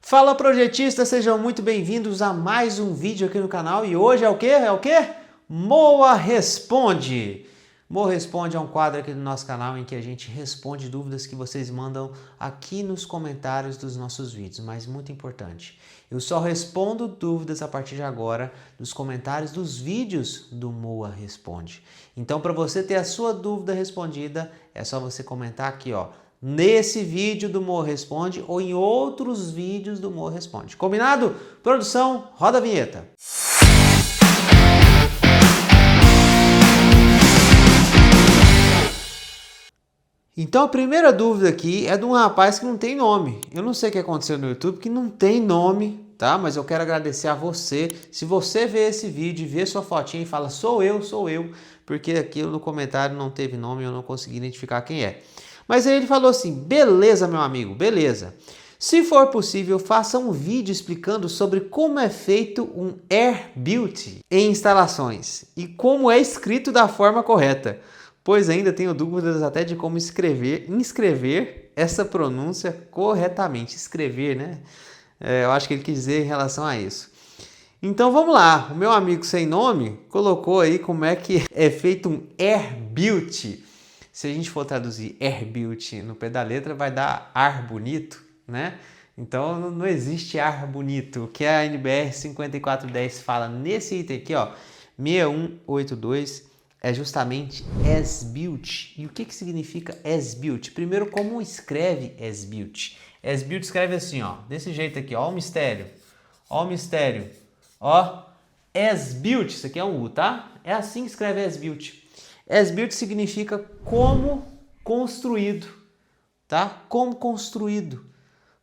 Fala projetistas, sejam muito bem-vindos a mais um vídeo aqui no canal e hoje é o quê? Moa Responde! Moa Responde é um quadro aqui do nosso canal em que a gente responde dúvidas que vocês mandam aqui nos comentários dos nossos vídeos, mas muito importante, eu só respondo dúvidas a partir de agora nos comentários dos vídeos do Moa Responde. Então, para você ter a sua dúvida respondida, é só você comentar aqui, ó, nesse vídeo do Moa Responde ou em outros vídeos do Moa Responde. Combinado? Produção, roda a vinheta. Então a primeira dúvida aqui é de um rapaz que não tem nome. Eu não sei o que aconteceu no YouTube, que não tem nome, tá? Mas eu quero agradecer a você. Se você vê esse vídeo e vê sua fotinha e fala sou eu, porque aqui no comentário não teve nome e eu não consegui identificar quem é. Mas aí ele falou assim, beleza meu amigo, beleza. Se for possível, faça um vídeo explicando sobre como é feito um Air Built em instalações e como é escrito da forma correta, pois ainda tenho dúvidas até de como inscrever essa pronúncia corretamente. Escrever, né? Eu acho que ele quis dizer em relação a isso. Então vamos lá, o meu amigo sem nome colocou aí como é que é feito um Air Built. Se a gente for traduzir Air Built no pé da letra, vai dar ar bonito, né? Então não existe ar bonito. O que a NBR 5410 fala nesse item aqui, ó, 6182, é justamente as built. E o que significa as built? Primeiro, como escreve as built? As built escreve assim, ó, desse jeito aqui, ó, o mistério. Ó o mistério. Ó, as built, isso aqui é um U, tá? É assim que escreve as built. As built significa como construído, tá? Como construído,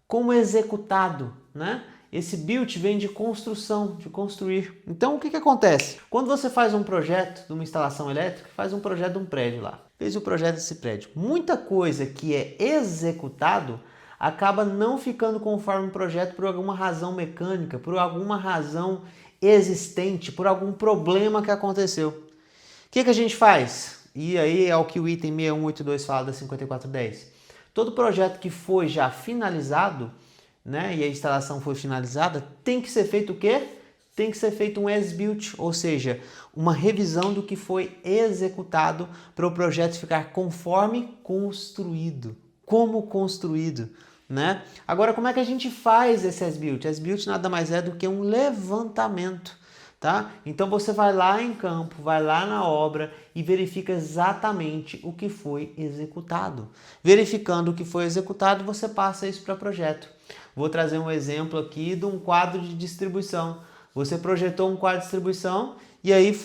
como executado, né? Esse built vem de construção, de construir. Então, o que acontece? Quando você faz um projeto de uma instalação elétrica, faz um projeto de um prédio lá, fez o projeto desse prédio, muita coisa que é executado acaba não ficando conforme o projeto por alguma razão mecânica, por alguma razão existente, por algum problema que aconteceu. O que a gente faz? E aí é o que o item 6182 fala da 5410. Todo projeto que foi já finalizado, né, e a instalação foi finalizada, tem que ser feito o quê? Tem que ser feito um as-built, ou seja, uma revisão do que foi executado para o projeto ficar conforme construído, como construído, né? Agora, como é que a gente faz esse as-built? As-built nada mais é do que um levantamento, tá? Então você vai lá em campo, vai lá na obra e verifica exatamente o que foi executado. Verificando o que foi executado, você passa isso para projeto. Vou trazer um exemplo aqui de um quadro de distribuição. Você projetou um quadro de distribuição e aí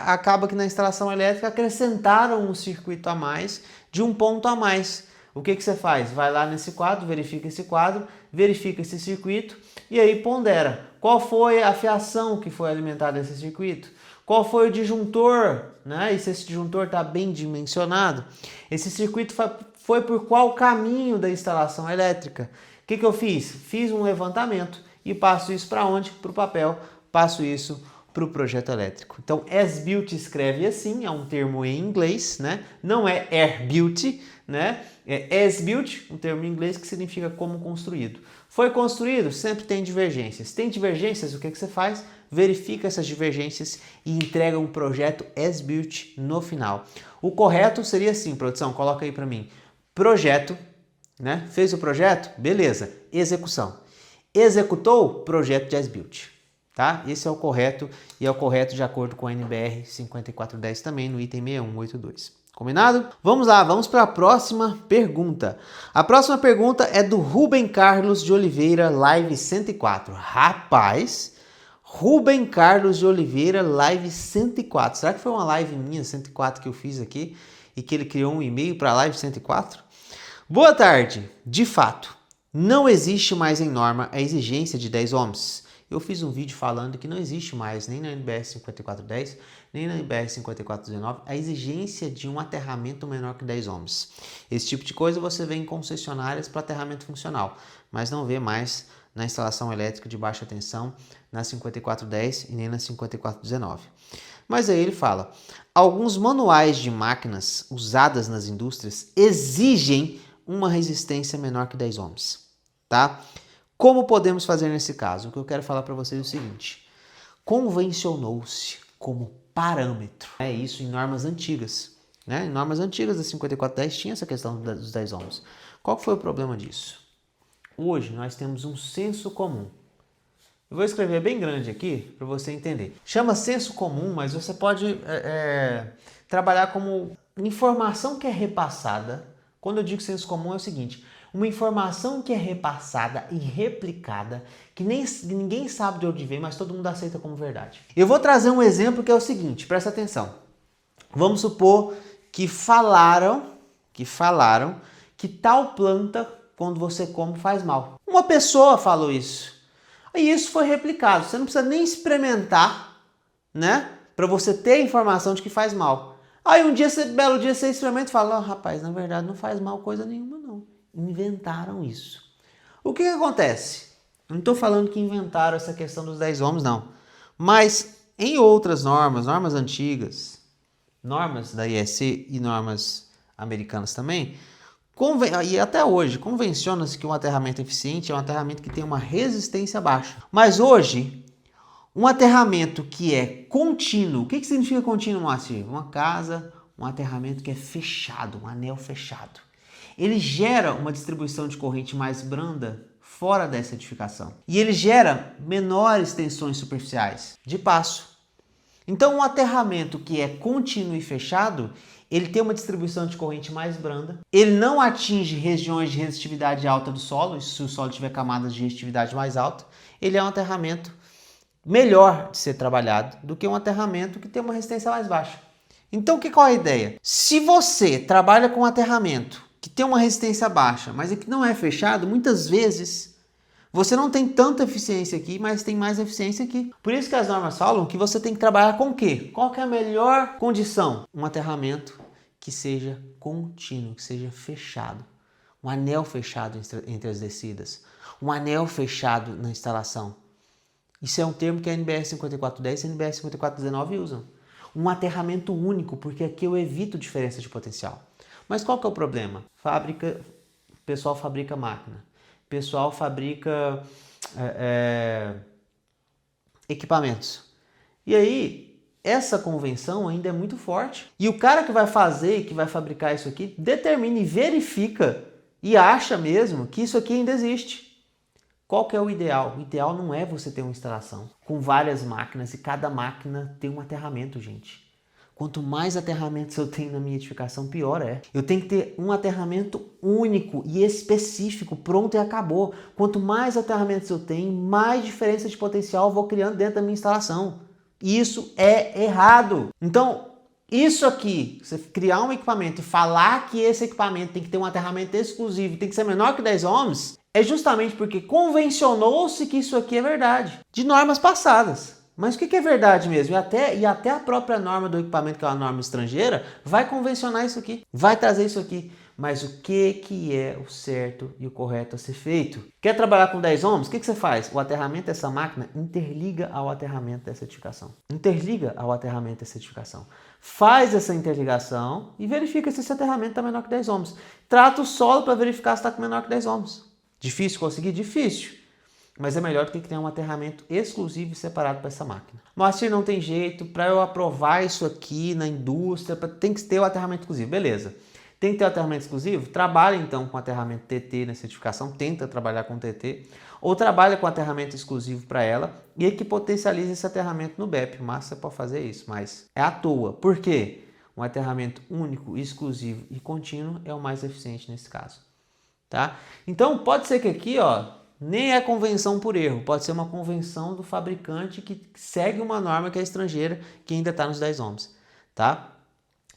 acaba que na instalação elétrica acrescentaram um circuito a mais de um ponto a mais. O que você faz? Vai lá nesse quadro, verifica esse circuito e aí pondera. Qual foi a fiação que foi alimentada nesse circuito? Qual foi o disjuntor? Né? E se esse disjuntor está bem dimensionado? Esse circuito foi por qual caminho da instalação elétrica? O que eu fiz? Fiz um levantamento e passo isso para onde? Para o papel, passo isso para o projeto elétrico. Então, as-built escreve assim, é um termo em inglês, né? Não é air-built, né? É as-built, um termo em inglês que significa como construído. Foi construído? Sempre tem divergências. Tem divergências? O que você faz? Verifica essas divergências e entrega um projeto as-built no final. O correto seria assim, produção, coloca aí para mim. Projeto, né? Fez o projeto? Beleza. Execução. Executou? Projeto de as-built. Tá? Esse é o correto e é o correto de acordo com a NBR 5410 também no item 6182. Combinado? Vamos lá, vamos para a próxima pergunta. A próxima pergunta é do Rubem Carlos de Oliveira, live 104. Rapaz, Rubem Carlos de Oliveira, live 104. Será que foi uma live minha 104 que eu fiz aqui e que ele criou um e-mail para a live 104? Boa tarde. De fato, não existe mais em norma a exigência de 10 ohms. Eu fiz um vídeo falando que não existe mais, nem na NBR 5410, nem na NBR 5419, a exigência de um aterramento menor que 10 ohms. Esse tipo de coisa você vê em concessionárias para aterramento funcional, mas não vê mais na instalação elétrica de baixa tensão, na 5410 e nem na 5419. Mas aí ele fala, alguns manuais de máquinas usadas nas indústrias exigem uma resistência menor que 10 ohms, tá? Como podemos fazer nesse caso? O que eu quero falar para vocês é o seguinte: convencionou-se como parâmetro. É isso em normas antigas. Né? Em normas antigas da 5410 tinha essa questão dos 10 ohms. Qual foi o problema disso? Hoje nós temos um senso comum. Eu vou escrever bem grande aqui para você entender. Chama senso comum, mas você pode trabalhar como informação que é repassada. Quando eu digo senso comum é o seguinte: uma informação que é repassada e replicada, que ninguém sabe de onde vem, mas todo mundo aceita como verdade. Eu vou trazer um exemplo que é o seguinte, presta atenção. Vamos supor que falaram que tal planta, quando você come, faz mal. Uma pessoa falou isso. E isso foi replicado. Você não precisa nem experimentar, né? Para você ter a informação de que faz mal. Aí um dia, belo dia, você experimenta e fala: rapaz, na verdade não faz mal coisa nenhuma não. Inventaram isso. O que acontece? Não estou falando que inventaram essa questão dos 10 ohms, não. Mas em outras normas antigas, normas da IEC e normas americanas também, e até hoje, convenciona-se que um aterramento eficiente é um aterramento que tem uma resistência baixa. Mas hoje, um aterramento que é contínuo, o que significa contínuo, Moacir? Uma casa, um aterramento que é fechado, um anel fechado. Ele gera uma distribuição de corrente mais branda fora dessa edificação. E ele gera menores tensões superficiais de passo. Então, um aterramento que é contínuo e fechado, ele tem uma distribuição de corrente mais branda, ele não atinge regiões de resistividade alta do solo, se o solo tiver camadas de resistividade mais alta, ele é um aterramento melhor de ser trabalhado do que um aterramento que tem uma resistência mais baixa. Então, qual é a ideia? Se você trabalha com um aterramento que tem uma resistência baixa, mas que não é fechado, muitas vezes você não tem tanta eficiência aqui, mas tem mais eficiência aqui. Por isso que as normas falam que você tem que trabalhar com o quê? Qual que é a melhor condição? Um aterramento que seja contínuo, que seja fechado. Um anel fechado entre as descidas. Um anel fechado na instalação. Isso é um termo que a NBR 5410 e a NBR 5419 usam. Um aterramento único, porque aqui eu evito diferença de potencial. Mas qual que é o problema? O pessoal fabrica máquina. O pessoal fabrica equipamentos. E aí, essa convenção ainda é muito forte. E o cara que vai fazer, que vai fabricar isso aqui, determina e verifica e acha mesmo que isso aqui ainda existe. Qual que é o ideal? O ideal não é você ter uma instalação com várias máquinas e cada máquina tem um aterramento, gente. Quanto mais aterramentos eu tenho na minha edificação, pior é. Eu tenho que ter um aterramento único e específico, pronto e acabou. Quanto mais aterramentos eu tenho, mais diferença de potencial eu vou criando dentro da minha instalação. Isso é errado. Então, isso aqui, você criar um equipamento e falar que esse equipamento tem que ter um aterramento exclusivo, tem que ser menor que 10 ohms, é justamente porque convencionou-se que isso aqui é verdade, de normas passadas. Mas o que é verdade mesmo? E até a própria norma do equipamento, que é uma norma estrangeira, vai convencionar isso aqui, vai trazer isso aqui. Mas o que é o certo e o correto a ser feito? Quer trabalhar com 10 ohms? O que você faz? O aterramento dessa máquina interliga ao aterramento dessa edificação. Interliga ao aterramento dessa edificação. Faz essa interligação e verifica se esse aterramento está menor que 10 ohms. Trata o solo para verificar se está menor que 10 ohms. Difícil conseguir? Difícil. Mas é melhor do que criar um aterramento exclusivo e separado para essa máquina. Moacir, não tem jeito, para eu aprovar isso aqui na indústria, tem que ter o aterramento exclusivo. Beleza. Tem que ter o aterramento exclusivo? Trabalha então com aterramento TT na certificação, tenta trabalhar com TT, ou trabalha com aterramento exclusivo para ela e que potencializa esse aterramento no BEP. Mas você pode fazer isso, mas é à toa. Por quê? Um aterramento único, exclusivo e contínuo é o mais eficiente nesse caso. Tá? Então pode ser que aqui, nem é convenção por erro, pode ser uma convenção do fabricante que segue uma norma que é estrangeira, que ainda está nos 10 ohms, tá?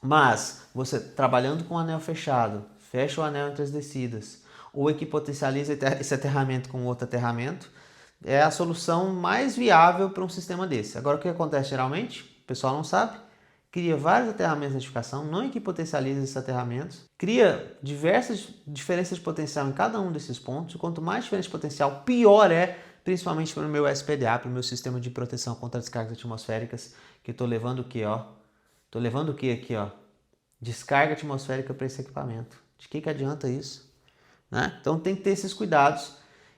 Mas você trabalhando com o anel fechado, fecha o anel entre as descidas, ou que potencializa esse aterramento com outro aterramento, é a solução mais viável para um sistema desse. Agora o que acontece geralmente? O pessoal não sabe. Cria vários aterramentos de edificação, não equipotencializa esses aterramentos, cria diversas diferenças de potencial em cada um desses pontos, e quanto mais diferença de potencial, pior é, principalmente para o meu SPDA, para o meu sistema de proteção contra descargas atmosféricas, que eu estou levando o quê, Estou levando o quê aqui, Descarga atmosférica para esse equipamento. De que adianta isso? Né? Então tem que ter esses cuidados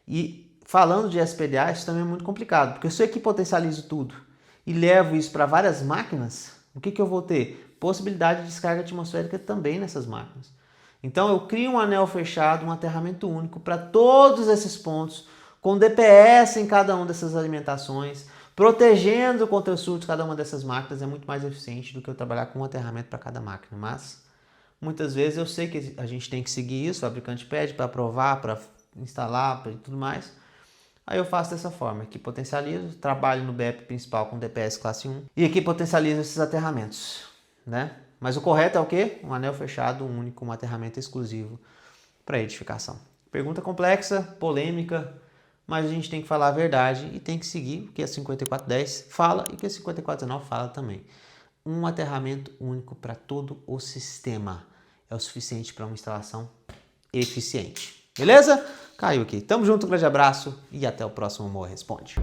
e falando de SPDA, isso também é muito complicado, porque se eu aqui potencializo tudo e levo isso para várias máquinas, o que eu vou ter? Possibilidade de descarga atmosférica também nessas máquinas. Então eu crio um anel fechado, um aterramento único para todos esses pontos, com DPS em cada uma dessas alimentações, protegendo contra surtos cada uma dessas máquinas. É muito mais eficiente do que eu trabalhar com um aterramento para cada máquina. Mas muitas vezes eu sei que a gente tem que seguir isso, o fabricante pede para aprovar, para instalar e tudo mais. Aí eu faço dessa forma, aqui potencializo, trabalho no BEP principal com DPS classe 1 e aqui potencializo esses aterramentos, né? Mas o correto é o quê? Um anel fechado, único, um aterramento exclusivo para edificação. Pergunta complexa, polêmica, mas a gente tem que falar a verdade e tem que seguir o que a 5410 fala e o que a 5419 fala também. Um aterramento único para todo o sistema é o suficiente para uma instalação eficiente. Beleza? Caiu aqui. Tamo junto, um grande abraço e até o próximo Moa Responde.